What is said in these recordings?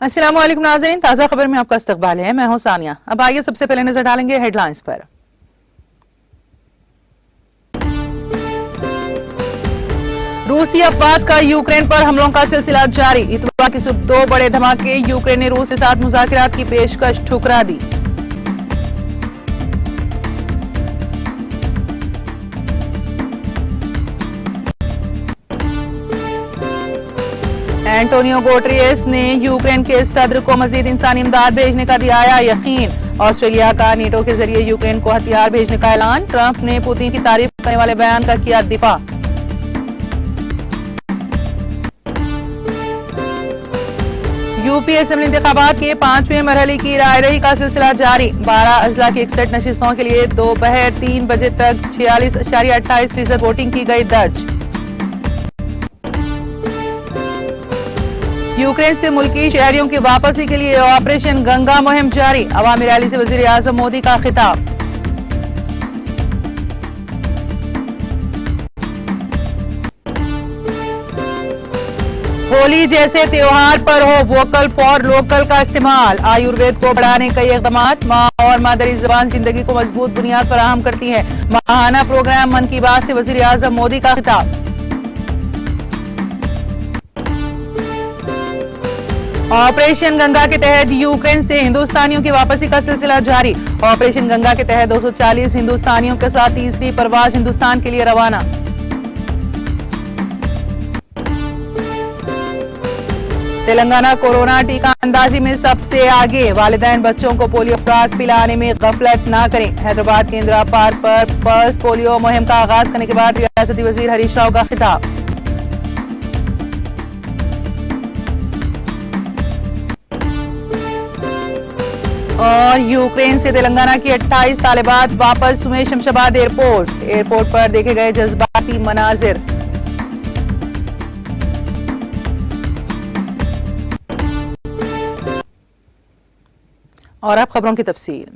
अस्सलाम वालेकुम नाज़रीन, ताज़ा खबर में आपका इस्तकबाल है। मैं हूं सानिया। अब आइए सबसे पहले नजर डालेंगे हेडलाइंस पर। रूसी अफवाज का यूक्रेन पर हमलों का सिलसिला जारी। इतवार की सुबह 2 बड़े धमाके। यूक्रेन ने रूस के साथ मुज़ाकरात की पेशकश ठुकरा दी। एंटोनियो गुटेरेस ने यूक्रेन के सदर को मजीद इंसानी इमदाद भेजने का दिलाया यकीन। ऑस्ट्रेलिया का नेटो के जरिए यूक्रेन को हथियार भेजने का ऐलान। ट्रंप ने पुतिन की तारीफ करने वाले बयान का किया दिफा। यूपी असेंबली इंतखाबात के 5वें मरहले की रायदही का सिलसिला जारी। 12 अजला की 61 नशिस्तों के लिए दोपहर 3 बजे तक 46.28% वोटिंग की गई दर्ज। यूक्रेन से मुल्की शहरियों की वापसी के लिए ऑपरेशन गंगा मुहिम जारी। अवामी रैली से वजीर आजम मोदी का खिताब। होली जैसे त्योहार पर हो वोकल फॉर लोकल का इस्तेमाल। आयुर्वेद को बढ़ाने कई इकदाम। माँ और मादरी जबान जिंदगी को मजबूत बुनियाद फराहम करती है। माहाना प्रोग्राम मन की बात से वजीर आजम मोदी का खिताब। ऑपरेशन गंगा के तहत यूक्रेन से हिंदुस्तानियों की वापसी का सिलसिला जारी। ऑपरेशन गंगा के तहत 240 हिंदुस्तानियों के साथ तीसरी परवाज हिंदुस्तान के लिए रवाना। तेलंगाना कोरोना टीका अंदाजी में सबसे आगे। वालिदैन बच्चों को पोलियो खुराक पिलाने में गफलत ना करें। हैदराबाद के इंदिरा पार्क पर पल्स पोलियो मुहिम का आगाज करने के बाद रियासती वजीर हरीश राव का खिताब। और यूक्रेन से तेलंगाना की 28 तालिबात वापस हुए शमशाबाद एयरपोर्ट पर देखे गए जज्बाती मनाजिर। और अब खबरों की तफसील।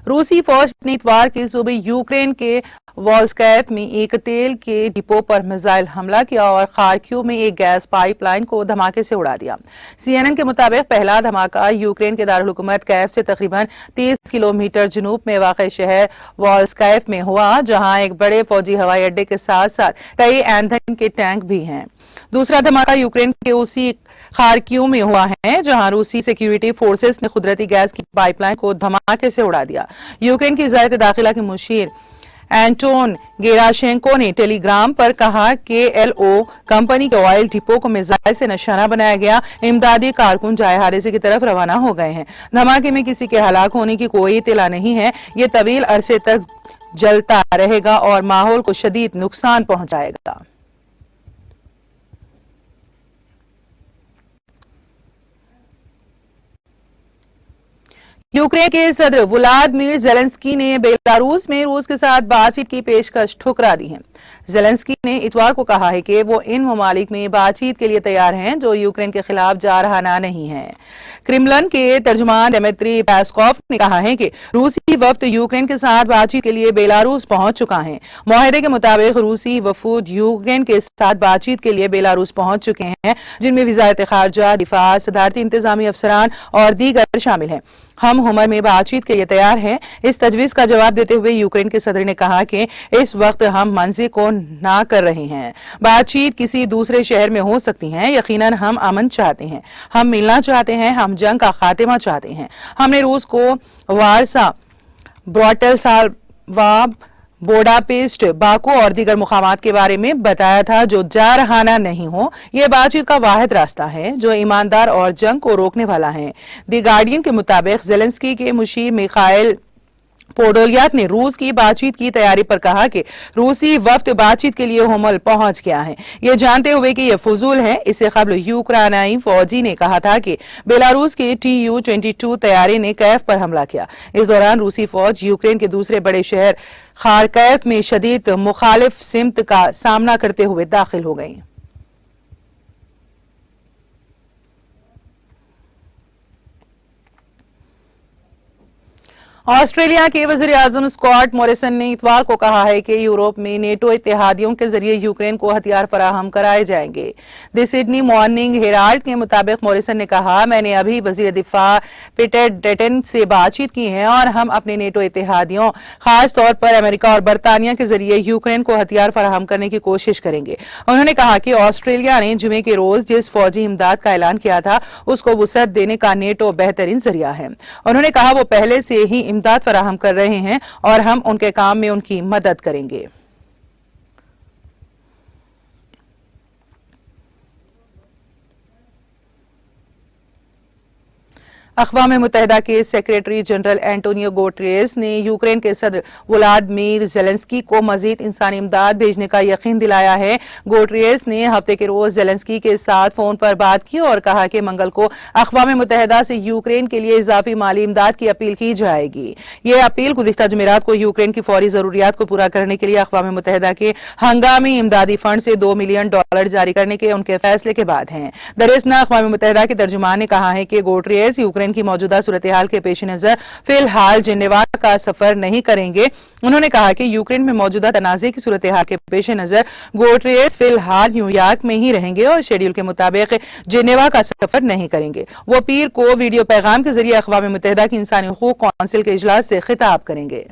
रूसी फौज ने इतवार की सुबह यूक्रेन के वॉल्स्कैफ में एक तेल के डिपो पर मिसाइल हमला किया और खार्किव में एक गैस पाइपलाइन को धमाके से उड़ा दिया। CNN के मुताबिक पहला धमाका यूक्रेन के दारुल हुकूमत कैफ से तकरीबन 30 किलोमीटर जनूब में वाक़ शहर वॉल्स्कैफ में हुआ, जहां एक बड़े फौजी हवाई अड्डे के साथ साथ कई ईंधन के टैंक भी हैं। दूसरा धमाका यूक्रेन के उसी खार्किव में हुआ है, जहां रूसी सिक्योरिटी फोर्सेस ने कुदरती गैस की पाइपलाइन को धमाके से उड़ा दिया। यूक्रेन की वज़ारत दाखिला के मुशीर एंटोन गेराशेंको ने टेलीग्राम पर कहा कि LO कंपनी के ऑयल डिपो को मिसाइल से निशाना बनाया गया। इमदादी कारकुन जाए हादसे की तरफ रवाना हो गए हैं। धमाके में किसी के हलाक होने की कोई इत्तला नहीं है। ये तवील अरसे तक जलता रहेगा और माहौल को शदीद नुकसान पहुंचाएगा। यूक्रेन के सदर व्लादिमीर ज़ेलेंस्की ने बेलारूस में रूस के साथ बातचीत की पेशकश ठुकरा दी है। ज़ेलेंस्की ने इतवार को कहा है कि वो इन ममालिक में बातचीत के लिए तैयार हैं जो यूक्रेन के खिलाफ जारहाना नहीं है। क्रेमलिन के तर्जुमान दिमित्री पेस्कोव ने कहा है कि रूसी वफ्द यूक्रेन के साथ बातचीत के लिए बेलारूस पहुंच चुका है। मुआहदे के मुताबिक रूसी वफूद यूक्रेन के साथ बातचीत के लिए बेलारूस पहुंच चुके हैं, जिनमें वज़ारत खारजा, दिफा, सदारती इंतजामी अफसरान और दीगर शामिल हैं। हम हुमर में बातचीत के लिए तैयार हैं। इस तजवीज का जवाब देते हुए यूक्रेन के सदर ने कहा कि इस वक्त हम मंजी को ना कर रहे हैं। बातचीत किसी दूसरे शहर में हो सकती है। यकीनन हम अमन चाहते हैं, हम मिलना चाहते हैं, हम जंग का खात्मा चाहते हैं। हमने रूस को वारसा, ब्राटिस्लावा, बुडापेस्ट, बाकू और दीगर मुकामात के बारे में बताया था जो जारहाना नहीं हो। यह बातचीत का वाहिद रास्ता है जो ईमानदार और जंग को रोकने वाला है। दी गार्डियन के मुताबिक ज़ेलेंस्की के मुशीर मिखाइल पोडोलियाक ने रूस की बातचीत की तैयारी पर कहा कि रूसी वफ्द बातचीत के लिए हुमल पहुंच गया है, ये जानते हुए कि यह फजूल है। इससे कबल यूक्रेनी फौजी ने कहा था कि बेलारूस के Tu-22 तैयारी ने कैफ पर हमला किया। इस दौरान रूसी फौज यूक्रेन के दूसरे बड़े शहर खार्किव में शदीद मुखालिफ सिमत का सामना करते हुए दाखिल हो गई। ऑस्ट्रेलिया के वज़ीर-ए-आज़म स्कॉट मॉरिसन ने इतवार को कहा है कि यूरोप में नेटो इत्तेहादियों के जरिए यूक्रेन को हथियार फराहम कराए जाएंगे। द सिडनी मॉर्निंग हेराल्ड के मुताबिक मॉरिसन ने कहा, मैंने अभी वज़ीर दिफा पीटर डेटन से बातचीत की है और हम अपने नेटो इत्तेहादियों खास तौर पर अमेरिका और बरतानिया के जरिए यूक्रेन को हथियार फराहम करने की कोशिश करेंगे। उन्होंने कहा कि ऑस्ट्रेलिया ने जुमे के रोज जिस फौजी इमदाद का ऐलान किया था उसको वुसअत देने का नेटो बेहतरीन जरिया है। उन्होंने कहा वो पहले से ही इमदाद फराहम कर रहे हैं और हम उनके काम में उनकी मदद करेंगे। अक़वाम मुत्तहिदा के सेक्रेटरी जनरल एंटोनियो गुटेरेस ने यूक्रेन के सदर वोलोदिमीर ज़ेलेंस्की को मजीद इंसानी इमदाद भेजने का यकीन दिलाया है। गुटेरेस ने हफ्ते के रोज ज़ेलेंस्की के साथ फोन पर बात की और कहा कि मंगल को अक़वाम मुत्तहिदा से यूक्रेन के लिए इजाफी माली इमदाद की अपील की जाएगी। ये अपील गुज़िश्ता जुमेरात को यूक्रेन की फौरी जरूरियात को पूरा करने के लिए अक़वाम मुत्तहिदा के हंगामी इमदादी फंड से $2 मिलियन जारी करने के उनके फैसले के बाद है। दरअसल अक़वाम मुत्तहिदा के तर्जुमान ने कहा है कि गुटेरेस यूक्रेन की मौजूदा सूरत हाल के पेश नजर फिलहाल जिनेवा का सफर नहीं करेंगे। उन्होंने कहा कि यूक्रेन में मौजूदा तनाज़े की सूरत हाल के पेश नजर गुटेरेस फिलहाल न्यूयॉर्क में ही रहेंगे और शेड्यूल के मुताबिक जिनेवा का सफर नहीं करेंगे। वो पीर को वीडियो पैगाम के जरिए अक़वाम मुत्तहिदा की इंसानी हुकूक कौंसिल के इजलास से खिताब करेंगे।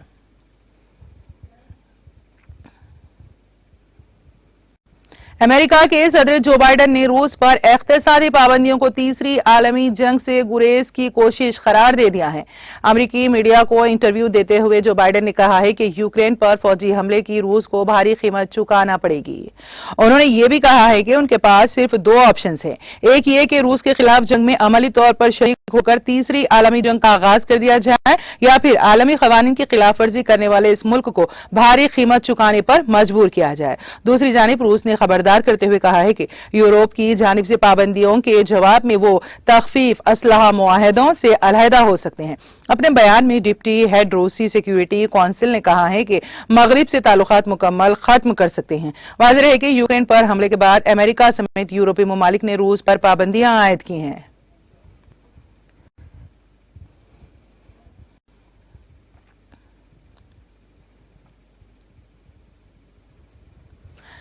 अमेरिका के सदर जो बाइडन ने रूस पर इक़्तिसादी पाबंदियों को तीसरी आलमी जंग से गुरेज की कोशिश करार दे दिया है। अमेरिकी मीडिया को इंटरव्यू देते हुए जो बाइडन ने कहा है कि यूक्रेन पर फौजी हमले की रूस को भारी कीमत चुकाना पड़ेगी। उन्होंने ये भी कहा है कि उनके पास सिर्फ दो ऑप्शंस हैं, एक ये कि रूस के खिलाफ जंग में अमली तौर पर शरीक होकर तीसरी आलमी जंग का आगाज कर दिया जाए या फिर आलमी कवानीन की खिलाफ वर्जी करने वाले इस मुल्क को भारी कीमत चुकाने पर मजबूर किया जाए। दूसरी जानिब रूस ने खबरदार करते हुए कहा है कि यूरोप की जानिब से पाबंदियों के जवाब में वो तखफीफ असलहा मुआहदों से अलहदा हो सकते हैं। अपने बयान में डिप्टी हेड रूसी सिक्योरिटी काउंसिल ने कहा है कि मगरिब से ताल्लुकात मुकम्मल खत्म कर सकते हैं। वाज़ेह है कि यूक्रेन पर हमले के बाद अमेरिका समेत यूरोपीय ममालिक ने रूस पर पाबंदियां आयद की हैं।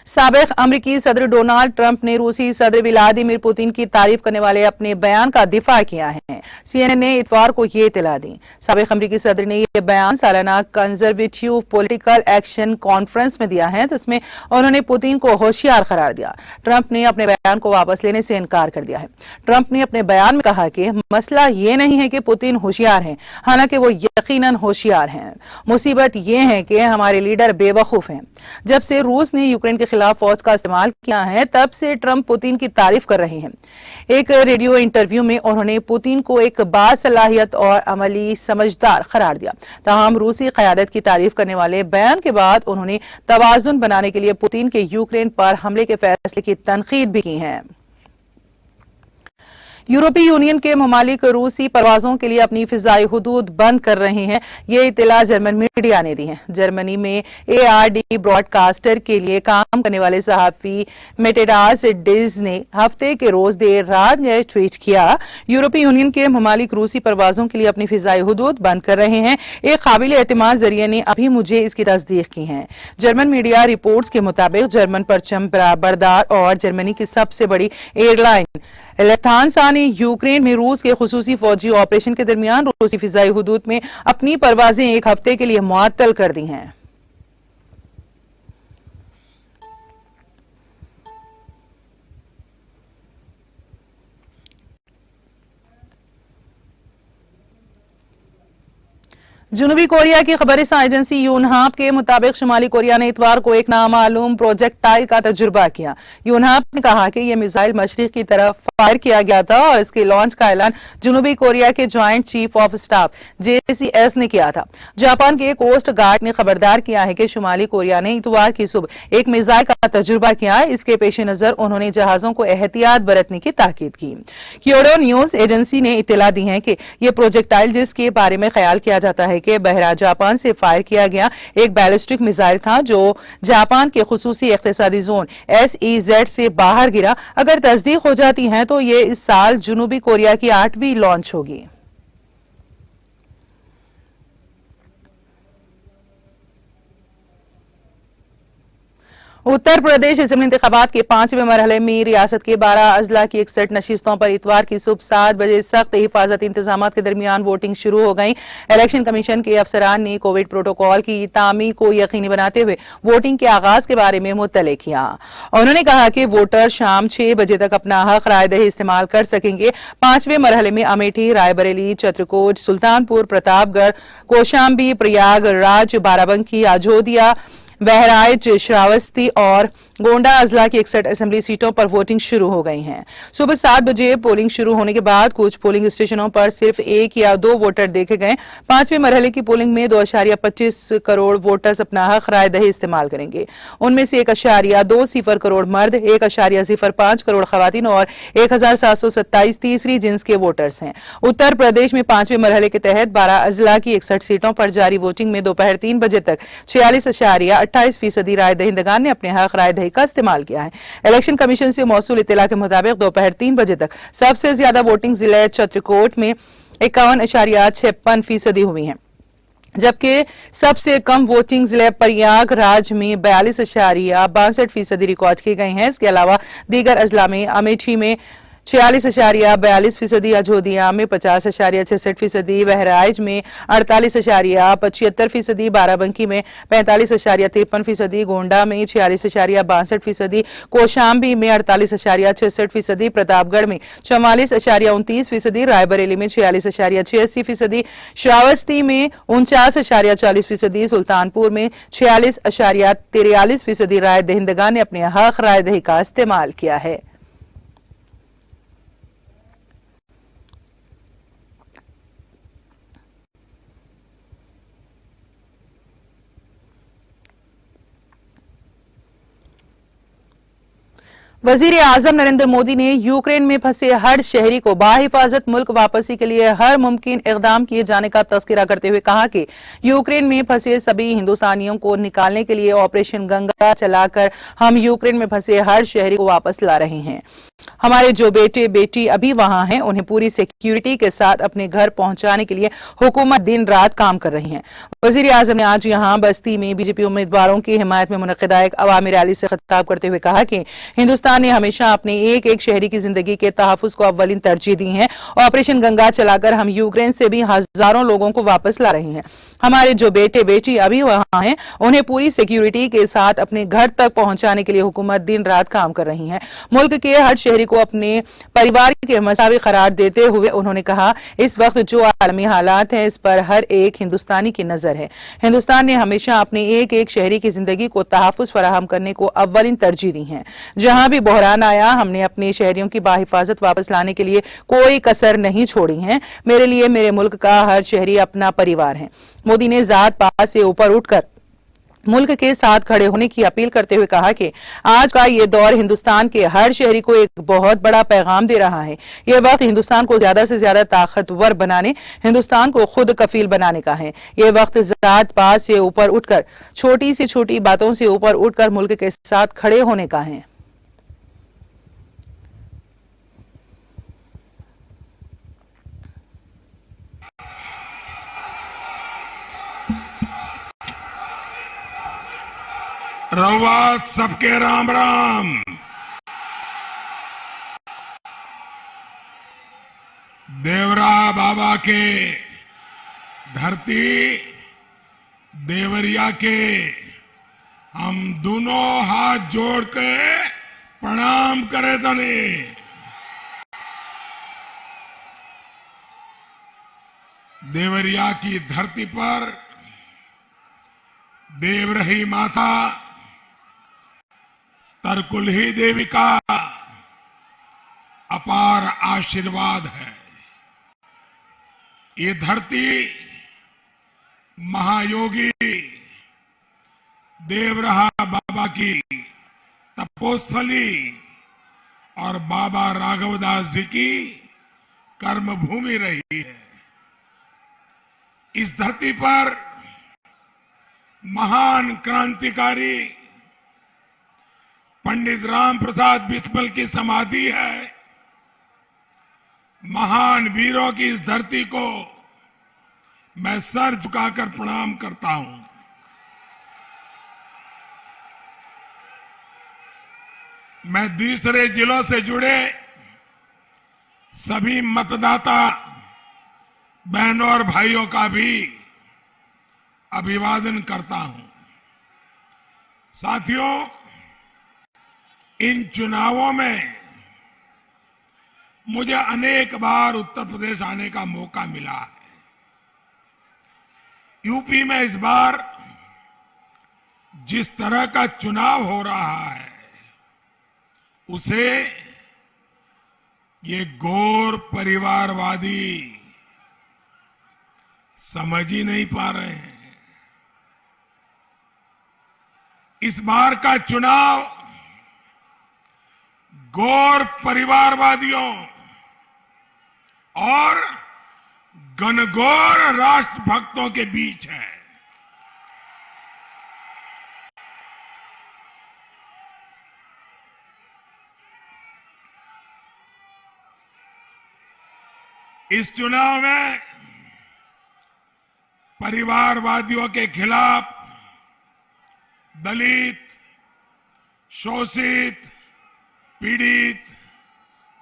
साबिक अमरीकी सदर डोनाल्ड ट्रंप ने रूसी सदर व्लादिमीर पुतिन की तारीफ करने वाले अपने बयान का दिफा किया है। CNN ने इतवार को ये इत्तला दी। साबिक अमरीकी सदर ने यह बयान सालाना कंजर्वेटिव पॉलिटिकल एक्शन कॉन्फ्रेंस में दिया है, जिसमें उन्होंने पुतिन को होशियार करार दिया। ट्रंप ने अपने बयान को वापस लेने से इनकार कर दिया है। ट्रंप ने अपने बयान में कहा कि मसला ये नहीं है कि पुतिन होशियार हैं, हालांकि वो यकीनन होशियार हैं। मुसीबत ये है कि हमारे लीडर बेवकूफ हैं। जब से रूस ने यूक्रेन के खिलाफ फौज का इस्तेमाल किया है, तब से ट्रंप पुतिन की तारीफ कर रहे हैं। एक रेडियो इंटरव्यू में उन्होंने पुतिन को एक बासलाहियत और अमली समझदार करार दिया। ताहम रूसी क़यादत की तारीफ करने वाले बयान के बाद उन्होंने तवाज़ुन बनाने के लिए पुतिन के यूक्रेन पर हमले के फैसले की तनकीद भी की है। यूरोपीय यूनियन के ममालिक रूसी परवाजों के लिए अपनी फिजाई हुदूद बंद कर रहे हैं। ये इत्तला जर्मन मीडिया ने दी है। जर्मनी में ARD ब्रॉडकास्टर के लिए काम करने वाले सहाफी मेटेडास डिज ने हफ्ते के रोज देर रात यह ट्वीट किया, यूरोपीय यूनियन के ममालिक रूसी परवाजों के लिए अपनी फिजाई हुदूद बंद कर रहे हैं। एक काबिल एतमाद जरिए ने अभी मुझे इसकी तस्दीक की है। जर्मन मीडिया रिपोर्ट्स के मुताबिक जर्मन परचम बरदार और जर्मनी की सबसे बड़ी एयरलाइन लुफ्तांसा ने यूक्रेन में रूस के खुसूसी फौजी ऑपरेशन के दरमियान रूसी फिजाई हुदूद में अपनी परवाजें एक हफ्ते के लिए मुअत्तल कर दी हैं। जनूबी कोरिया की खबरसां एजेंसी यूनहाप के मुताबिक शुमाली कोरिया ने इतवार को एक नामालूम प्रोजेक्टाइल का तजुर्बा किया। यूनहाप ने कहा कि यह मिसाइल मशरिक की तरफ फायर किया गया था और इसके लॉन्च का ऐलान जनूबी कोरिया के joint chief of staff JCS ने किया था। जापान के कोस्ट गार्ड ने खबरदार किया है कि शुमाली कोरिया ने इतवार की सुबह एक मिसाइल का तजुर्बा किया। इसके पेश नजर उन्होंने जहाजों को एहतियात बरतने की ताकीद की। क्योडो न्यूज एजेंसी ने इत्तला दी है कि यह प्रोजेक्टाइल जिसके बारे में ख्याल किया जाता है के बहरा जापान से फायर किया गया एक बैलिस्टिक मिसाइल था, जो जापान के खुसूसी इख्तिसादी जोन SEZ से बाहर गिरा। अगर तस्दीक हो जाती है तो ये इस साल जनूबी कोरिया की 8वीं लॉन्च होगी। उत्तर प्रदेश असेंबली इंतखाबात के 5वें मरहले में रियासत के 12 अजला की 61 नशिस्तों पर इतवार की सुबह 7 बजे सख्त हिफाजती इंतजाम के दरमियान वोटिंग शुरू हो गई। इलेक्शन कमीशन के अफसरान ने कोविड प्रोटोकॉल की तामील को यकीनी बनाते हुए वोटिंग के आगाज के बारे में मुत्तले किया। उन्होंने कहा कि वोटर शाम 6 बजे तक अपना हक रायदही इस्तेमाल कर सकेंगे। 5वें मरहले में अमेठी, रायबरेली, चित्रकूट, सुल्तानपुर, प्रतापगढ़, कौशाम्बी, प्रयागराज, बाराबंकी, अयोध्या, बहराइच, श्रावस्ती और गोंडा अजला की 61 असेंबली सीटों पर वोटिंग शुरू हो गई है। सुबह 7 बजे पोलिंग शुरू होने के बाद कुछ पोलिंग स्टेशनों पर सिर्फ 1 या 2 वोटर देखे गए। 5वें मरहले की पोलिंग में 2.25 करोड़ वोटर्स अपना हक रायदही इस्तेमाल करेंगे। उनमें से 1.20 करोड़ मर्द, 1.05 करोड़ खवातीन और 1727 तीसरी जिन्स के वोटर्स हैं। उत्तर प्रदेश में 5वें मरहले के तहत 12 अजला की 61 सीटों पर जारी वोटिंग में दोपहर 3 बजे तक 46.28% राय दहिंदगान ने अपने हक रायदही का इस्तेमाल किया है। इलेक्शन कमीशन से मौसूल इत्तला के मुताबिक दोपहर 3 बजे तक सबसे ज्यादा वोटिंग जिले चित्रकूट में 51.56% हुई है, जबकि सबसे कम वोटिंग जिले प्रयागराज में 42.62% रिकॉर्ड की गई हैं। इसके अलावा दीगर अजला में अमेठी में 46.42%, अयोध्या में 50.66%, बहराइच में 48.75%, बाराबंकी में 45.53%, गोंडा में 46.62%, कौशाम्बी में 48.66%, प्रतापगढ़ में 44.29%, रायबरेली में 46.86%, श्रावस्ती में 49.40%, सुल्तानपुर में 46.43% राय दहिंदगान ने अपने हक रायदही का इस्तेमाल किया है। वजीर आजम नरेंद्र मोदी ने यूक्रेन में फंसे हर शहरी को बाहिफाजत मुल्क वापसी के लिए हर मुमकिन इकदाम किए जाने का तस्करा करते हुए कहा कि यूक्रेन में फंसे सभी हिंदुस्तानियों को निकालने के लिए ऑपरेशन गंगा चलाकर हम यूक्रेन में फंसे हर शहरी को वापस ला रहे हैं। हमारे जो बेटे बेटी अभी वहां हैं, उन्हें पूरी सिक्योरिटी के साथ अपने घर पहुंचाने के लिए हुकूमत दिन रात काम कर रही है। वजीर आजम ने आज यहां बस्ती में बीजेपी उम्मीदवारों की हिमायत में मुनक्किदा एक अवामी रैली से खिताब करते हुए कहा कि हिंदुस्तान ने हमेशा अपने एक एक शहरी की जिंदगी के तहफ्फुज को अव्वलीन तरजीह दी है। ऑपरेशन गंगा चलाकर हम यूक्रेन से भी हजारों लोगों को वापस ला रहे हैं। हमारे जो बेटे बेटी अभी वहां हैं, उन्हें पूरी सिक्योरिटी के साथ अपने घर तक पहुंचाने के लिए हुकूमत दिन रात काम कर रही है। मुल्क के हर शहरी को अपने परिवार के मसावी करार देते हुए उन्होंने कहा, इस वक्त जो आलमी हालात हैं, इस पर हर एक हिंदुस्तानी की नजर है। हिंदुस्तान ने हमेशा अपने एक एक शहरी की जिंदगी को तहफ्फुज फराहम करने को अव्वलीन तरजीह दी है। जहां भी बहरान आया, हमने अपने शहरियों की बाहिफाजत वापस लाने के लिए कोई कसर नहीं छोड़ी है। मेरे लिए मेरे मुल्क का हर शहरी अपना परिवार है। मोदी ने जात पात से ऊपर उठकर मुल्क के साथ खड़े होने की अपील करते हुए कहा कि आज का ये दौर हिंदुस्तान के हर शहरी को एक बहुत बड़ा पैगाम दे रहा है। ये वक्त हिंदुस्तान को ज्यादा से ज्यादा ताकतवर बनाने, हिंदुस्तान को खुद कफील बनाने का है। ये वक्त जात पात से ऊपर उठकर, छोटी से छोटी बातों से ऊपर उठकर मुल्क के साथ खड़े होने का है। रहुआ सबके राम राम। देवरा बाबा के धरती देवरिया के हम दोनों हाथ जोड़ के प्रणाम करे तने। देवरिया की धरती पर देवरही माता तरकुलही देवी का अपार आशीर्वाद है। ये धरती महायोगी देवरहा बाबा की तपोस्थली और बाबा राघवदास जी की कर्मभूमि रही है। इस धरती पर महान क्रांतिकारी पंडित राम प्रसाद बिस्मिल की समाधि है। महान वीरों की इस धरती को मैं सर झुकाकर प्रणाम करता हूं। मैं दूसरे जिलों से जुड़े सभी मतदाता बहनों और भाइयों का भी अभिवादन करता हूं। साथियों, इन चुनावों में मुझे अनेक बार उत्तर प्रदेश आने का मौका मिला है। यूपी में इस बार जिस तरह का चुनाव हो रहा है उसे ये घोर परिवारवादी समझ ही नहीं पा रहे हैं। इस बार का चुनाव घोर परिवारवादियों और घनघोर राष्ट्रभक्तों के बीच है। इस चुनाव में परिवारवादियों के खिलाफ दलित, शोषित, पीड़ित,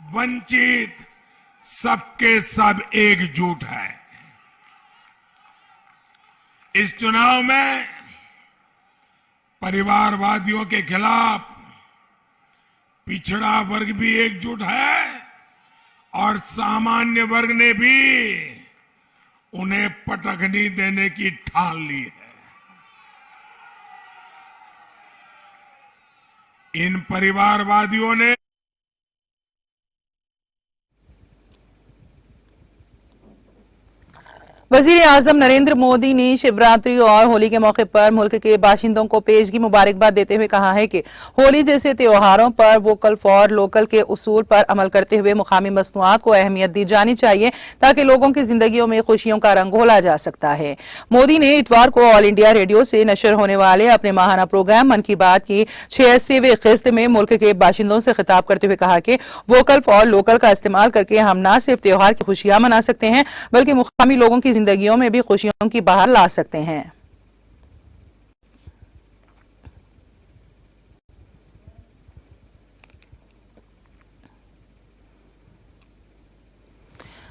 वंचित सबके सब एकजुट है। इस चुनाव में परिवारवादियों के खिलाफ पिछड़ा वर्ग भी एकजुट है और सामान्य वर्ग ने भी उन्हें पटखनी देने की ठान ली है। इन परिवारवादियों ने वजीर आजम नरेंद्र मोदी ने शिवरात्रि और होली के मौके पर मुल्क के बाशिंदों को पेशगी मुबारकबाद देते हुए कहा है कि होली जैसे त्योहारों पर वोकल फॉर लोकल के उसूल पर अमल करते हुए मुकामी मसनूआत को अहमियत दी जानी चाहिए ताकि लोगों की जिंदगियों में खुशियों का रंग घोला जा सकता है। मोदी ने इतवार को ऑल इंडिया रेडियो से नशर होने वाले अपने माहाना प्रोग्राम मन की बात की 86वीं किस्त में मुल्क के बाशिंदों से खिताब करते हुए कहा कि वोकल फॉर लोकल का इस्तेमाल करके हम न सिर्फ त्योहार की खुशियां मना सकते हैं बल्कि मुकामी लोगों की जिंदगियों में भी खुशियों की बहार ला सकते हैं।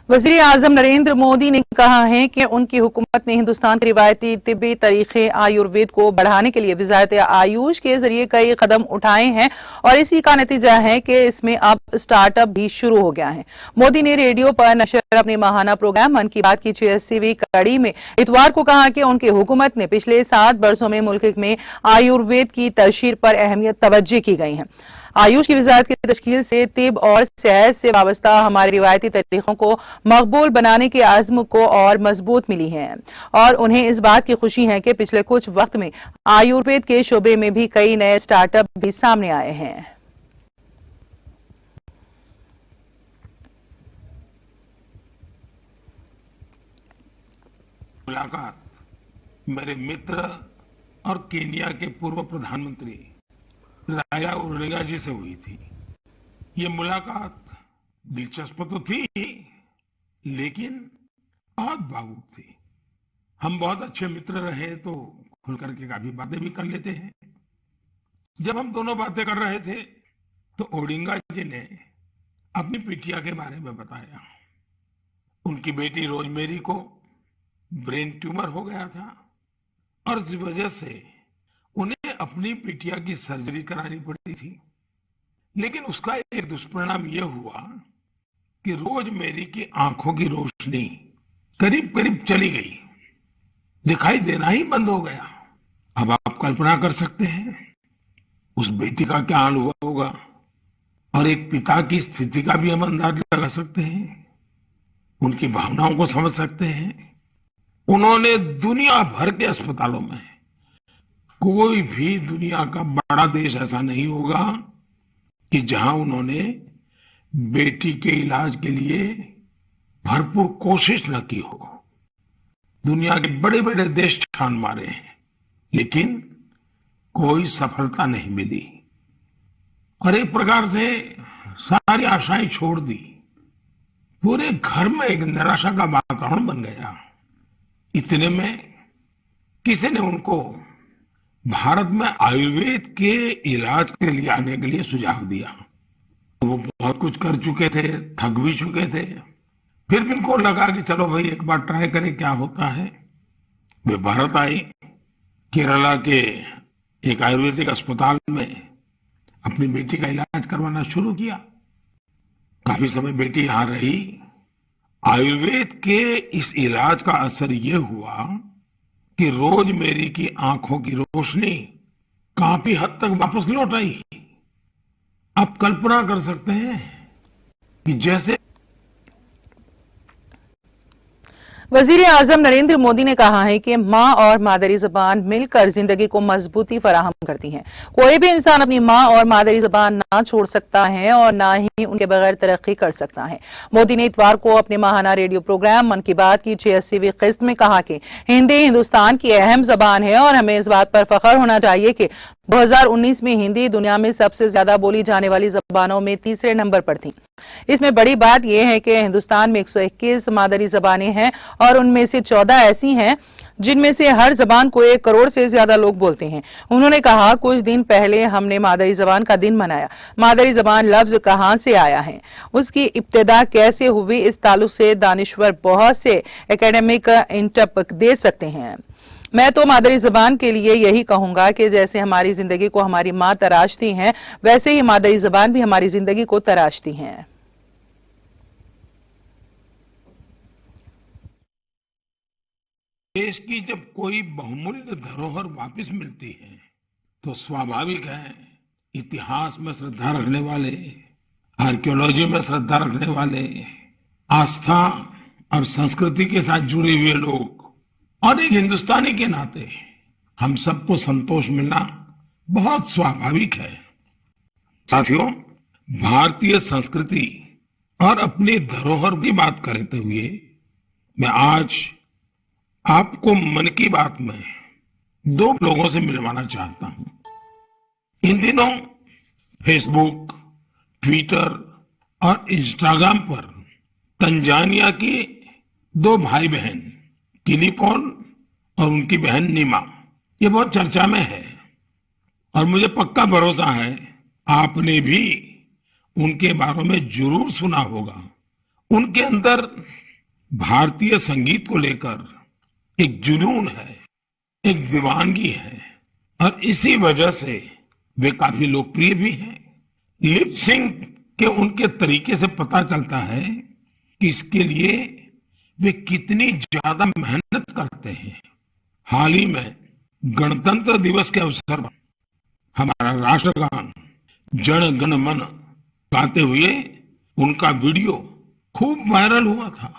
वजीर आजम नरेंद्र मोदी ने कहा है कि उनकी हुकूमत ने हिंदुस्तान के रिवायती तिब्बी तरीके आयुर्वेद को बढ़ाने के लिए वजारत आयुष के जरिए कई कदम उठाए हैं और इसी का नतीजा है कि इसमें अब स्टार्टअप भी शुरू हो गया है। मोदी ने रेडियो पर नशर अपने माहाना प्रोग्राम मन की बात की 86वीं कड़ी में इतवार को कहा कि उनकी हुकूमत ने पिछले 7 वर्षों में मुल्क में आयुर्वेद की तशहीर पर अहमियत तवज्जो की गई है। आयुष की वजारत की तश्कील से तिब और सेहत से वाबस्ता हमारे रिवायती तरीकों को मकबूल बनाने के आज़म को और मजबूत मिली है और उन्हें इस बात की खुशी है कि पिछले कुछ वक्त में आयुर्वेद के शोबे में भी कई नए स्टार्टअप भी सामने आए हैं। मुलाकात मेरे मित्र और केनिया के पूर्व प्रधानमंत्री रायला ओडिंगा जी से हुई थी। ये मुलाकात दिलचस्प तो थी लेकिन बहुत भावुक थी। हम बहुत अच्छे मित्र रहे तो खुल करके काफी बातें भी कर लेते हैं। जब हम दोनों बातें कर रहे थे तो ओडिंगा जी ने अपनी बिटिया के बारे में बताया। उनकी बेटी रोजमेरी को ब्रेन ट्यूमर हो गया था और इस वजह से उन्हें अपनी बिटिया की सर्जरी करानी पड़ी थी। लेकिन उसका एक दुष्परिणाम यह हुआ कि रोजमेरी की आंखों की रोशनी करीब करीब चली गई, दिखाई देना ही बंद हो गया। अब आप कल्पना कर सकते हैं उस बेटी का क्या हाल हुआ होगा और एक पिता की स्थिति का भी हम अंदाज लगा सकते हैं, उनकी भावनाओं को समझ सकते हैं। उन्होंने दुनिया भर के अस्पतालों में, कोई भी दुनिया का बड़ा देश ऐसा नहीं होगा कि जहां उन्होंने बेटी के इलाज के लिए भरपूर कोशिश न की हो। दुनिया के बड़े बड़े देश छान मारे हैं लेकिन कोई सफलता नहीं मिली और एक प्रकार से सारी आशाएं छोड़ दी। पूरे घर में एक निराशा का वातावरण बन गया। इतने में किसी ने उनको भारत में आयुर्वेद के इलाज के लिए आने के लिए सुझाव दिया। वो बहुत कुछ कर चुके थे, थक भी चुके थे, फिर भी उनको लगा कि चलो भाई एक बार ट्राई करें क्या होता है। वे भारत आई, केरला के एक आयुर्वेदिक अस्पताल में अपनी बेटी का इलाज करवाना शुरू किया। काफी समय बेटी यहाँ रही। आयुर्वेद के इस इलाज का असर ये हुआ कि रोजमेरी की आंखों की रोशनी काफी हद तक वापस लौट आई। आप कल्पना कर सकते हैं कि जैसे वजीर आजम नरेंद्र मोदी ने कहा है कि माँ और मादरी जबान मिलकर जिंदगी को मजबूती फराहम करती हैं। कोई भी इंसान अपनी माँ और मादरी जबान ना छोड़ सकता है और ना ही उनके बगैर तरक्की कर सकता है। मोदी ने इतवार को अपने माहाना रेडियो प्रोग्राम मन की बात की 86वीं किस्त में कहा कि हिंदी हिंदुस्तान की अहम जबान है और हमें इस बात पर फख्र होना चाहिए कि 2019 में हिंदी दुनिया में सबसे ज्यादा बोली जाने वाली जबानों में तीसरे नंबर पर थी। इसमें बड़ी बात यह है कि हिंदुस्तान में 121 मादरी जबानें हैं और उनमें से 14 ऐसी हैं जिनमें से हर जबान को 1 करोड़ से ज्यादा लोग बोलते हैं। उन्होंने कहा, कुछ दिन पहले हमने मादरी जबान का दिन मनाया। मादरी जबान लफ्ज कहां से आया है, उसकी इब्तिदा कैसे हुई, इस ताल्लुक से दानिश्वर बहुत से एकेडमिक इंटप दे सकते हैं। मैं तो मादरी जबान के लिए यही कहूंगा कि जैसे हमारी जिंदगी को हमारी माँ तराशती हैं, वैसे ही मादरी जबान भी हमारी जिंदगी को तराशती हैं। देश की जब कोई बहुमूल्य धरोहर वापस मिलती है तो स्वाभाविक है इतिहास में श्रद्धा रखने वाले, आर्कियोलॉजी में श्रद्धा रखने वाले, आस्था और संस्कृति के साथ जुड़े हुए लोग और एक हिंदुस्तानी के नाते हम सबको संतोष मिलना बहुत स्वाभाविक है। साथियों, भारतीय संस्कृति और अपनी धरोहर की बात करते हुए मैं आज आपको मन की बात में 2 लोगों से मिलवाना चाहता हूं। इन दिनों फेसबुक, ट्विटर और इंस्टाग्राम पर तंजानिया के 2 भाई बहन किलीपोन और उनकी बहन नीमा ये बहुत चर्चा में है और मुझे पक्का भरोसा है आपने भी उनके बारे में जरूर सुना होगा। उनके अंदर भारतीय संगीत को लेकर एक जुनून है, एक दीवानगी है और इसी वजह से वे काफी लोकप्रिय भी हैं। लिप सिंक के उनके तरीके से पता चलता है कि इसके लिए वे कितनी ज्यादा मेहनत करते हैं। हाल ही में गणतंत्र दिवस के अवसर पर हमारा राष्ट्रगान जन गण मन गाते हुए उनका वीडियो खूब वायरल हुआ था।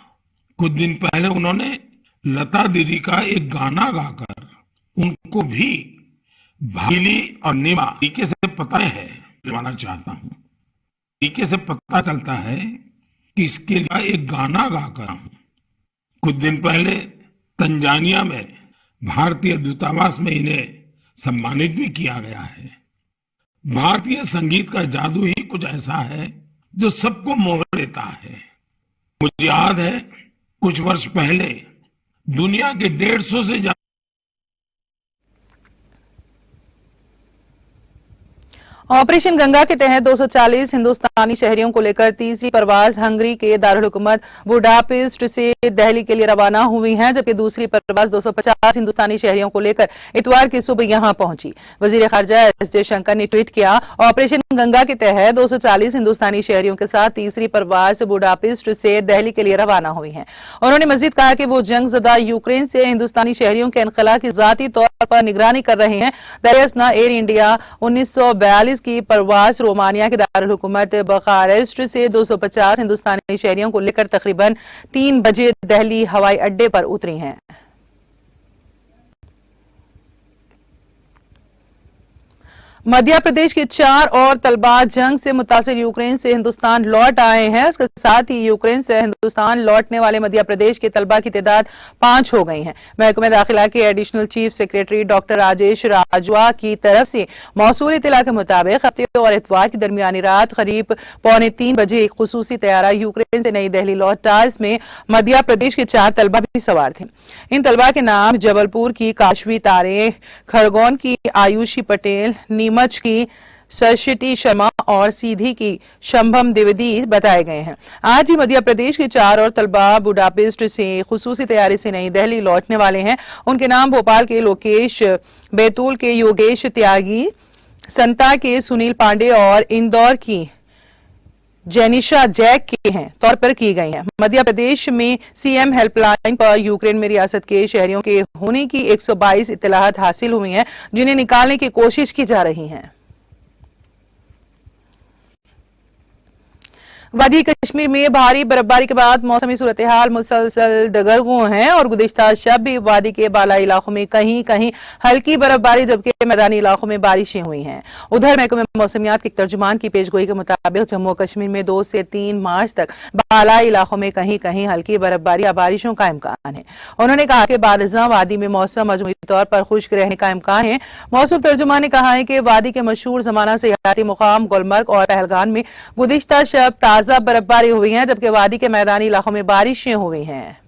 कुछ दिन पहले उन्होंने लता दीदी का एक गाना गाकर उनको भी भाईली और नीमा तरीके से पता है दिलवाना चाहता हूं। तरीके से पता चलता है कि इसके लिए एक गाना गाकर कुछ दिन पहले तंजानिया में भारतीय दूतावास में इन्हें सम्मानित भी किया गया है। भारतीय संगीत का जादू ही कुछ ऐसा है जो सबको मोह लेता है। मुझे याद है कुछ वर्ष पहले दुनिया के 150 से ज्यादा ऑपरेशन गंगा के तहत 240 हिंदुस्तानी शहरियों को लेकर तीसरी परवाज हंगरी के दारुल हुकूमत बुडापेस्ट से दिल्ली के लिए रवाना हुई है, जबकि दूसरी परवाज 250 हिंदुस्तानी शहरियों को लेकर इतवार की सुबह यहां पहुंची। वजीर खारजा एस जयशंकर ने ट्वीट किया, ऑपरेशन गंगा के तहत 240 हिंदुस्तानी शहरियों के साथ तीसरी परवाज बुडापेस्ट से दिल्ली के लिए रवाना हुई है। उन्होंने मजीद कहा कि वो जंगजदा यूक्रेन से हिंदुस्तानी शहरियों के इनखला की जाती तौर पर निगरानी कर रहे हैं। दरियासना एयर इंडिया 1942 की परवाज रोमानिया के दारुल हुकूमत बुखारेस्ट से 250 हिंदुस्तानी शहरियों को लेकर तकरीबन 3 बजे दिल्ली हवाई अड्डे पर उतरी हैं। मध्य प्रदेश के 4 और तलबा जंग से मुतासिर यूक्रेन से हिंदुस्तान लौट आए हैं। इसके साथ ही यूक्रेन से हिंदुस्तान लौटने वाले मध्य प्रदेश के तलबा की तादाद 5 हो गई है। महकमे दाखिला के additional chief secretary doctor Rajesh राजवा की तरफ से मौसूल इत्तला के मुताबिक हफ्ते और इतवार की दरमियानी रात करीब 2:45 बजे एक खुसूसी तैयारा यूक्रेन से नई दिल्ली लौटा। इसमें मध्य प्रदेश के 4 तलबा भी सवार थे। इन तलबा के नाम जबलपुर की काशवी तारे, खरगोन की आयुषी पटेल, नीमच की सरस्वती शर्मा और सीधी की शंभम द्विवेदी बताए गए हैं। आज ही मध्य प्रदेश के 4 और तलबा बुडापेस्ट से खुसूसी तैयारी से नई दिल्ली लौटने वाले हैं। उनके नाम भोपाल के लोकेश, बैतूल के योगेश त्यागी, संता के सुनील पांडे और इंदौर की जेनिशा जैक के हैं तौर पर की गई है। मध्य प्रदेश में सीएम हेल्पलाइन पर यूक्रेन में रियासत के शहरियों के होने की 122 इत्तलाहात हासिल हुई हैं, जिन्हें निकालने की कोशिश की जा रही है। वादी कश्मीर में भारी बर्फबारी के बाद मौसमी सूरत हाल मुसलसल दगरगू है और गुज़िश्ता शब भी वादी के बालाई इलाकों में कहीं कहीं हल्की बर्फबारी जबकि मैदानी इलाकों में बारिशें हुई हैं। उधर महकमे मौसमियात के तर्जुमान की पेशगोई के मुताबिक जम्मू कश्मीर में 2 से 3 मार्च तक बालाई इलाकों में कहीं कहीं हल्की बर्फबारी या बारिशों का इम्कान है। उन्होंने कहा कि बारिज़ा वादी में मौसम मजमूई तौर पर खुश्क रहने का इम्कान है। मौसम तर्जुमान ने कहा है कि वादी के मशहूर जमाना सियाहती मुकाम गुलमर्ग और पहलगाम में गुज़िश्ता शब ताज़ा बर्फबारी हुई है जबकि वादी के मैदानी इलाकों में बारिशें हुई हैं।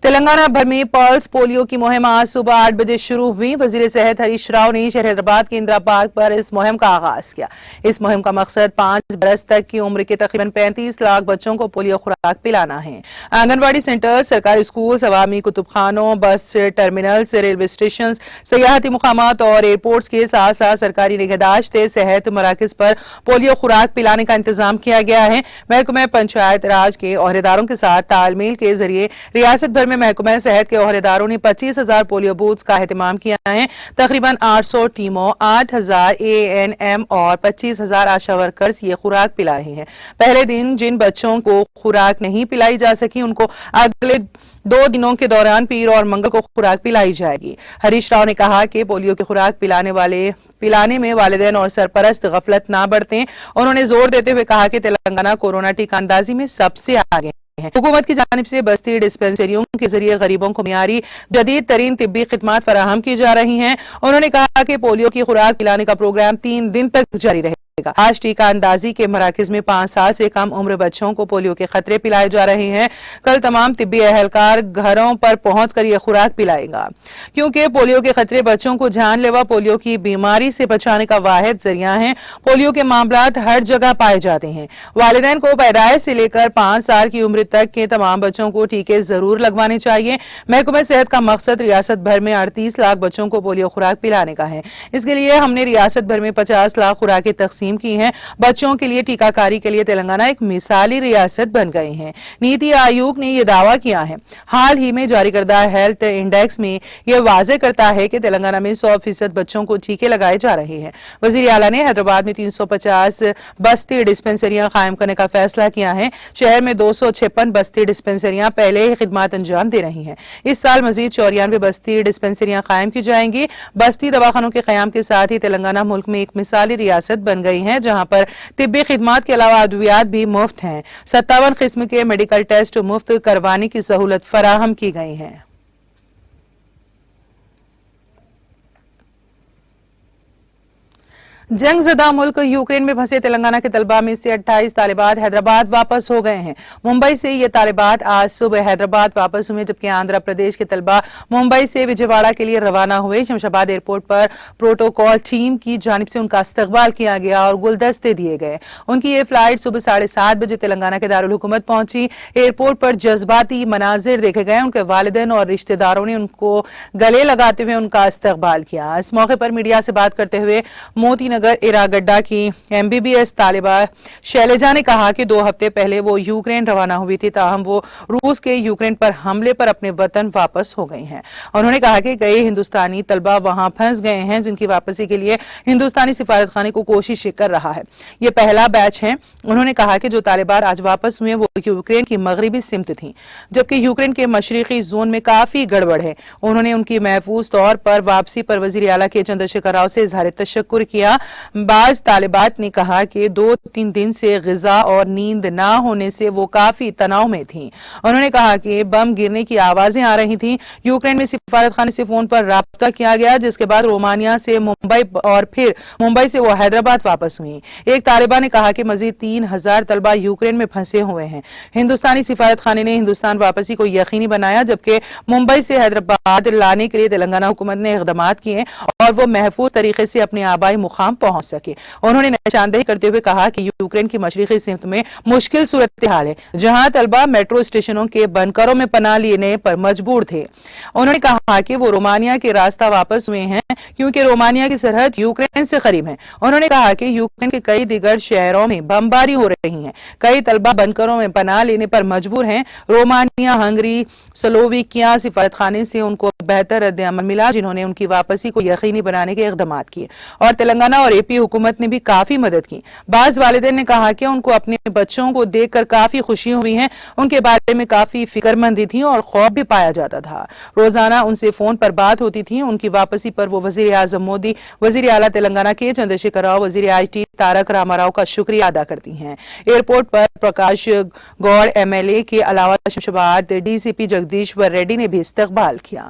तेलंगाना भर में पल्स पोलियो की मुहिम आज सुबह 8 बजे शुरू हुई। वजीर सेहत हरीश राव ने शहर हैदराबाद के इंदिरा पार्क पर इस मुहिम का आगाज किया। इस मुहिम का मकसद 5 बरस तक की उम्र के तकरीबन 35 लाख बच्चों को पोलियो खुराक पिलाना है। आंगनबाड़ी सेंटर, सरकारी स्कूल, अवामी कुतुबखानों, बस टर्मिनल्स, रेलवे स्टेशन, सयाहती मुकामात और एयरपोर्ट्स के साथ साथ सरकारी निगहदाश्त सेहत मराकज पर पोलियो खुराक पिलाने का इंतजाम किया गया है। महकमे पंचायत राज के ओहदेदारों के साथ तालमेल के जरिए रियासत भर में महकमा सेहत के ओहदेदारों ने 25,000 पोलियो बूथ्स का एहतमाम किया है। तकरीबन 800 टीमों, 8,000 ANM और 25,000 आशा वर्कर्स ये खुराक पिला रहे हैं। पहले दिन जिन बच्चों को खुराक नहीं पिलाई जा सकी उनको अगले 2 दिनों के दौरान पीर और मंगल को खुराक पिलाई जाएगी। हरीश राव ने कहा कि पोलियो की खुराक पिलाने में वालिदैन और सरपरस्त गफलत ना बरतें। उन्होंने जोर देते हुए कहा कि तेलंगाना कोरोना टीका अंदाजी में सबसे आगे है। हुकूमत की जानिब से बस्ती डिस्पेंसरियों के जरिए गरीबों को मियारी जदीद तरीन तिब्बी खिदमात फराहम की जा रही हैं। उन्होंने कहा कि पोलियो की खुराक पिलाने का प्रोग्राम 3 दिन तक जारी रहेगा। आज टीका अंदाजी के मराकज में 5 साल से कम उम्र बच्चों को पोलियो के खतरे पिलाए जा रहे हैं। कल तमाम तिब्बी एहलकार घरों पर पहुंचकर यह खुराक पिलाएगा, क्योंकि पोलियो के खतरे बच्चों को जानलेवा पोलियो की बीमारी से बचाने का वाहिद जरिया है। पोलियो के मामलात हर जगह पाए जाते हैं। वालिदैन को पैदाइश से लेकर 5 साल की उम्र तक के तमाम बच्चों को टीके जरूर लगवाने चाहिए। महकमा सेहत का मकसद रियासत भर में 38 लाख बच्चों को पोलियो खुराक पिलाने का है। इसके लिए हमने रियासत भर में 50 लाख खुराकें तकसीम की हैं। बच्चों के लिए टीकाकारी के लिए तेलंगाना एक मिसाली रियासत बन गई है। नीति आयोग ने यह दावा किया है। हाल ही में जारी करदा हेल्थ इंडेक्स में यह वाजे करता है कि तेलंगाना में 100% बच्चों को टीके लगाए जा रहे हैं। वजीर आला ने हैदराबाद में 350 बस्ती डिस्पेंसरियां कायम करने का फैसला किया है। शहर में 256 बस्ती डिस्पेंसरियां पहले ही खिदमात अंजाम दे रही हैं। इस साल मजीद 94 बस्ती डिस्पेंसरियां कायम की जाएंगी। बस्ती दवाखानों के कयाम के साथ ही तेलंगाना मुल्क में एक मिसाली रियासत बन गई है, जहां पर तिब्बी खिदमात के अलावा अद्वियात भी मुफ्त हैं। 57 किस्म के मेडिकल टेस्ट मुफ्त करवाने की सहूलत फराहम की गई है। जंग ज़दा मुल्क यूक्रेन में फंसे तेलंगाना के तलबा में से 28 तालिबात हैदराबाद वापस हो गए हैं। मुंबई से ये तालिबात आज सुबह हैदराबाद वापस हुए, जबकि आंध्र प्रदेश के तलबा मुंबई से विजयवाड़ा के लिए रवाना हुए। शमशाबाद एयरपोर्ट पर प्रोटोकॉल टीम की जानिब से उनका इस्तकबाल किया गया और गुलदस्ते दिए गए। उनकी ये फ्लाइट सुबह 7:30 बजे तेलंगाना के दारुल हुकूमत पहुंची। एयरपोर्ट पर जज्बाती मनाजिर देखे गए। उनके वालिदैन और रिश्तेदारों ने उनको गले लगाते हुए उनका इस्तकबाल किया। इस मौके पर मीडिया से बात करते हुए मोती नगर इरागड्डा की MBBS तालिबा शैलजा ने कहा कि 2 हफ्ते पहले वो यूक्रेन रवाना हुई थी, ताहम वो रूस के यूक्रेन पर हमले पर अपने वतन वापस हो गई हैं। उन्होंने कहा कि कई हिंदुस्तानी तलबा वहां फंस गए हैं, जिनकी वापसी के लिए हिंदुस्तानी सिफारतखाने को कोशिश कर रहा है। ये पहला बैच है। उन्होंने कहा कि जो तालिबान आज वापस हुए वो यूक्रेन की मगरबी सिमत थी, जबकि यूक्रेन के मशरिकी जोन में काफी गड़बड़ है। उन्होंने उनकी महफूज तौर पर वापसी पर वजीर आला के चंद्रशेखर राव से इजहार तशक्कुर किया। बाज तालिबात ने कहा कि 2-3 दिन से ग़िज़ा और नींद ना होने से वो काफी तनाव में थी। उन्होंने कहा कि बम गिरने की आवाजें आ रही थी। यूक्रेन में सिफारतखाने से फोन पर राब्ता किया गया, जिसके बाद रोमानिया से मुंबई और फिर मुंबई से वो हैदराबाद वापस हुई। एक तालिबा ने कहा कि मजीद 3000 तलबा यूक्रेन में फंसे हुए हैं। हिंदुस्तानी सिफारतखाने ने हिंदुस्तान वापसी को यकीनी बनाया, जबकि मुंबई से हैदराबाद लाने के लिए तेलंगाना हुकूमत ने इक़दाम किए और वो महफूज तरीके से अपने आबाई मुकाम पहुंच सके। उन्होंने निशानदेही करते हुए कहा कि यूक्रेन की मशरिकी सिमत में मुश्किल सूरत हाल है, जहां तलबा मेट्रो स्टेशनों के बंकरों में पनाह लेने पर मजबूर थे। उन्होंने कहा कि वो रोमानिया के रास्ता वापस हुए हैं, क्योंकि रोमानिया की सरहद यूक्रेन से करीब है। उन्होंने कहा कि यूक्रेन के कई दिगर शहरों में बमबारी हो रही है। कई तलबा बंकरों में पनाह लेने पर मजबूर हैं। रोमानिया, हंगरी, स्लोवाकिया सिफारतखाने से उनको बेहतर रद्द-ए-अमल मिला, जिन्होंने उनकी वापसी को यकीनी बनाने के इक़दाम किए और तेलंगाना और AP हुकूमत ने भी काफी मदद की। बाज वालिदैन ने कहा कि उनको अपने बच्चों को देखकर काफी खुशी हुई है। उनके बारे में काफी फिक्रमंदी थी और खौफ भी पाया जाता था। रोजाना उनसे फोन पर बात होती थी। उनकी वापसी पर वो वजीर आजम मोदी, वजीर आला तेलंगाना के चंद्रशेखर राव, वजीर IT तारक रामाराव का शुक्रिया अदा करती हैं। एयरपोर्ट पर प्रकाश गौड़ MLA के अलावा शमशाबाद DCP जगदीश्वर रेड्डी ने भी इस्तकबाल किया।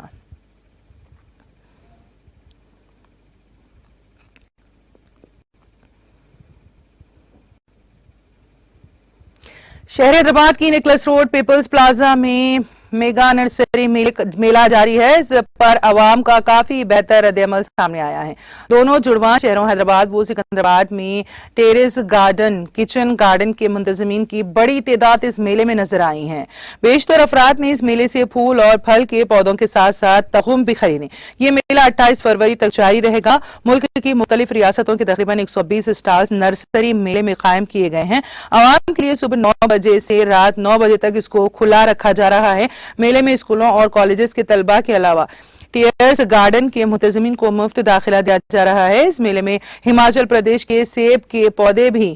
शहर हैदराबाद की निकलस रोड पीपल्स प्लाजा में मेगा नर्सरी मेला जारी है। इस पर अवाम का काफी बेहतर रद्द-ए-अमल सामने आया है। दोनों जुड़वा शहरों हैदराबाद व सिकंदराबाद में टेरेस गार्डन, किचन गार्डन के मुंतजमीन की बड़ी तादाद इस मेले में नजर आई है। बेशतर अफराद ने इस मेले से फूल और फल के पौधों के साथ साथ तखुम भी खरीदे। ये मेला 28 फरवरी तक जारी रहेगा। मुल्क की मुख्तलिफ रियासतों के तकरीबन 120 स्टॉल्स नर्सरी मेले में कायम किए गए हैं। अवाम के लिए सुबह 9 बजे से रात 9 बजे तक इसको खुला रखा जा रहा है। मेले में स्कूलों और कॉलेजेस के तलबा के अलावा टेरेस गार्डन के मुतज़मीन को मुफ्त दाखिला दिया जा रहा है। इस मेले में हिमाचल प्रदेश के सेब के पौधे भी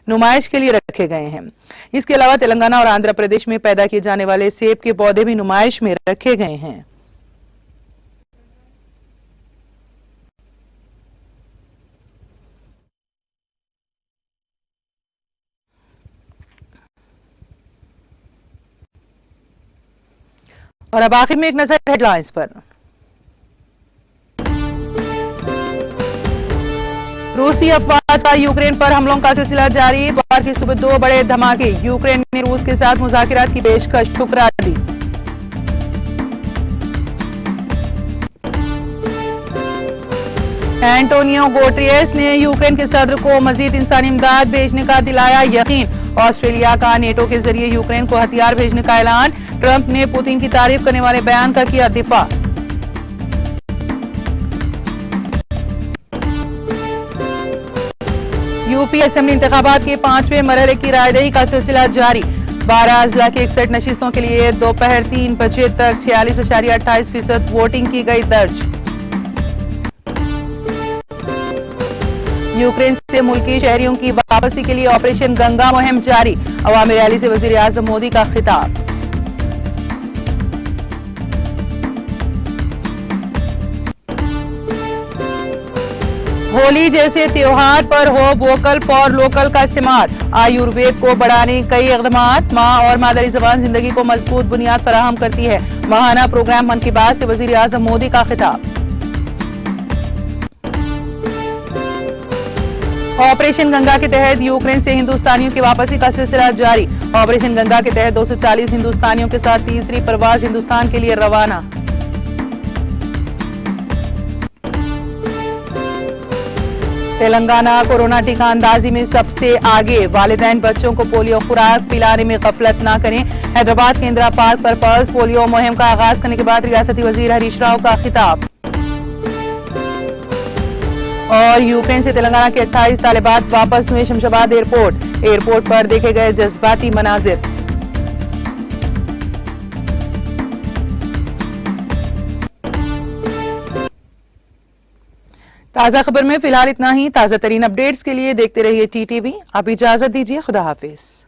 नुमाइश के लिए रखे गए हैं। इसके अलावा तेलंगाना और आंध्र प्रदेश में पैदा किए जाने वाले सेब के पौधे भी नुमाइश में रखे गए हैं। और अब आखिर में एक नजर हेडलाइंस पर। रूसी अफवाज का यूक्रेन पर हमलों का सिलसिला जारी। इतवार की सुबह 2 बड़े धमाके। यूक्रेन ने रूस के साथ मुज़ाकिरात की पेशकश ठुकरा दी। एंटोनियो गुटेरेस ने यूक्रेन के सदर को मजीद इंसानी इमदाद भेजने का दिलाया यकीन। ऑस्ट्रेलिया का नेटो के जरिए यूक्रेन को हथियार भेजने का ऐलान। ट्रंप ने पुतिन की तारीफ करने वाले बयान का किया दिफा। यूपी असेंबली इंतखाबात के 5वें मरहले की रायदही का सिलसिला जारी। 12 अजला की 61 नशिस्तों के लिए दोपहर 3 बजे तक 46.28% वोटिंग की गई दर्ज। यूक्रेन से मुल्की शहरियों की वापसी के लिए ऑपरेशन गंगा मुहिम जारी। अवामी रैली से वजीर आजम मोदी का खिताब। होली जैसे त्योहार पर हो वोकल फॉर लोकल का इस्तेमाल। आयुर्वेद को बढ़ाने कई इक़दाम। माँ और मादरी ज़बान जिंदगी को मजबूत बुनियाद फराहम करती है। माहाना प्रोग्राम मन की बात से वजीर आजम मोदी का खिताब। ऑपरेशन गंगा के तहत यूक्रेन से हिंदुस्तानियों की वापसी का सिलसिला जारी। ऑपरेशन गंगा के तहत 240 हिंदुस्तानियों के साथ तीसरी परवाज हिंदुस्तान के लिए रवाना। तेलंगाना कोरोना टीका अंदाजी में सबसे आगे। वालिदैन बच्चों को पोलियो खुराक पिलाने में गफलत न करें। हैदराबाद के इंदिरा पार्क पर पल्स पोलियो मुहिम का आगाज करने के बाद रियासती वजीर हरीश राव का खिताब। और यूक्रेन से तेलंगाना के 28 तालिबात वापस हुए शमशाबाद एयरपोर्ट पर देखे गए जज्बाती मनाजिर। ताजा खबर में फिलहाल इतना ही। ताजा तरीन अपडेट्स के लिए देखते रहिए टीटीवी। अब इजाजत दीजिए, खुदा हाफिज।